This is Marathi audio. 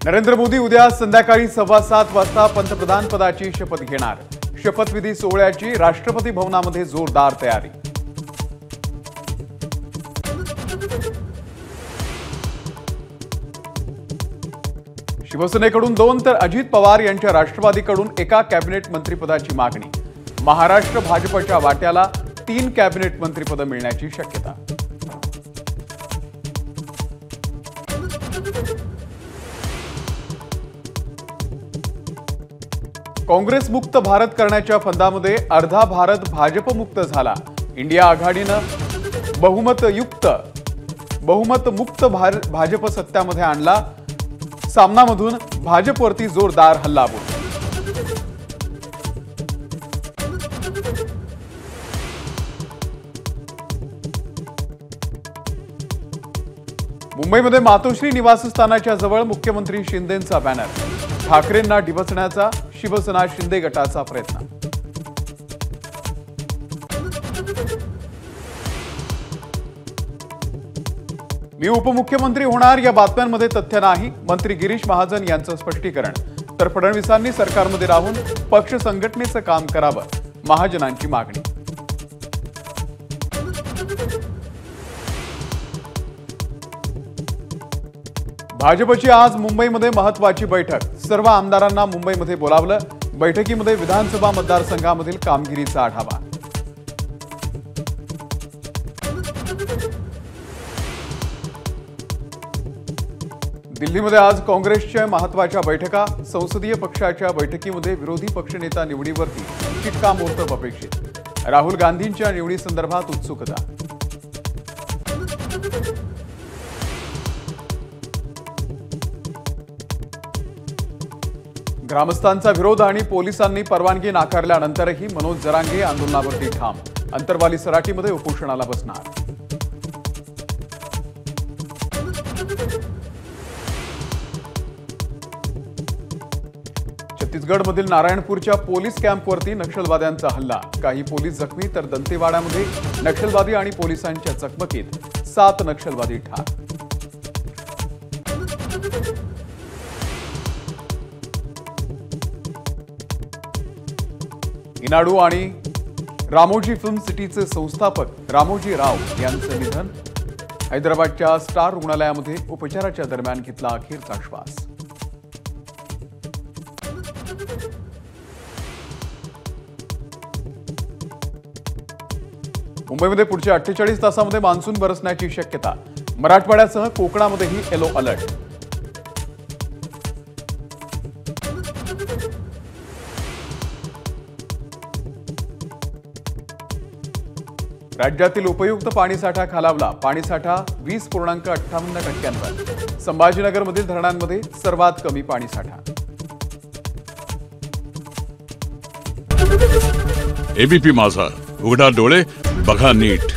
नरेंद्र मोदी उद्या संध्याकाळी 7:15 वाजता पंतप्रधान पदाची शपथ घेणार। शपथविधी सोहळ्याची राष्ट्रपती भवनामध्ये जोरदार तयारी। शिवसेनेकडून 2 तर अजित पवार यांच्या राष्ट्रवादीकडून एका कॅबिनेट मंत्रिपदाची मागणी। महाराष्ट्र भाजपच्या वाट्याला 3 कॅबिनेट मंत्रिपद मिळण्याची शक्यता। काँग्रेस मुक्त भारत करण्याच्या फंदामध्ये अर्धा भारत भाजप मुक्त झाला। इंडिया आघाडीनं बहुमत मुक्त भाजप सत्तामध्ये आणला। सामनामधून भाजपवरती जोरदार हल्लाबोल। मुंबईमध्ये मातोश्री निवासस्थानाच्या जवळ मुख्यमंत्री शिंदेंचा बॅनर। ठाकरेंना डिवचण्याचा शिवसेना शिंदे गटाचा प्रयत्न। मी उपमुख्यमंत्री होणार या बातम्यांमध्ये तथ्य नाही, मंत्री गिरीश महाजन यांचं स्पष्टीकरण। तर फडणवीसांनी सरकारमध्ये राहून पक्ष संघटनेचं काम करावं, महाजनांची मागणी। भाजपची आज मुंबईमध्ये महत्त्वाची बैठक। सर्व आमदारांना मुंबईमध्ये बोलावलं। बैठकीमध्ये विधानसभा मतदारसंघामधील कामगिरीचा आढावा। दिल्लीमध्ये आज काँग्रेसच्या महत्त्वाच्या बैठका। संसदीय पक्षाच्या बैठकीमध्ये विरोधी पक्षनेता निवडीवरती शिक्कामोर्तब अपेक्षित। राहुल गांधींच्या निवडीसंदर्भात उत्सुकता। ग्रामस्थांचा विरोध आणि पोलिसांनी परवानगी नाकारल्यानंतरही मनोज जरांगे आंदोलनावरती ठाम। अंतरवाली सराटीमध्ये उपोषणाला बसणार। छत्तीसगडमधील नारायणपूरच्या पोलीस कॅम्पवरती नक्षलवाद्यांचा हल्ला। काही पोलीस जखमी तर दंतेवाड्यामध्ये नक्षलवादी आणि पोलिसांच्या चकमकीत 7 नक्षलवादी ठार। इनाडू आणि रामोजी फिल्म सिटीचे संस्थापक रामोजी राव यांचं निधन। हैदराबादच्या स्टार रुग्णालयामध्ये उपचाराच्या दरम्यान घेतला अखेरचा श्वास। मुंबईमध्ये पुढच्या 48 तासांमध्ये मान्सून बरसण्याची शक्यता। मराठवाड्यासह कोकणामध्येही येलो अलर्ट। राज्यातील उपयुक्त पाणीसाठा खालावला। पाणीसाठा 20.58%। संभाजीनगरमधील धरणांमध्ये सर्वात कमी पाणीसाठा। एबीपी माझा, उघडा डोळे बघा नीट।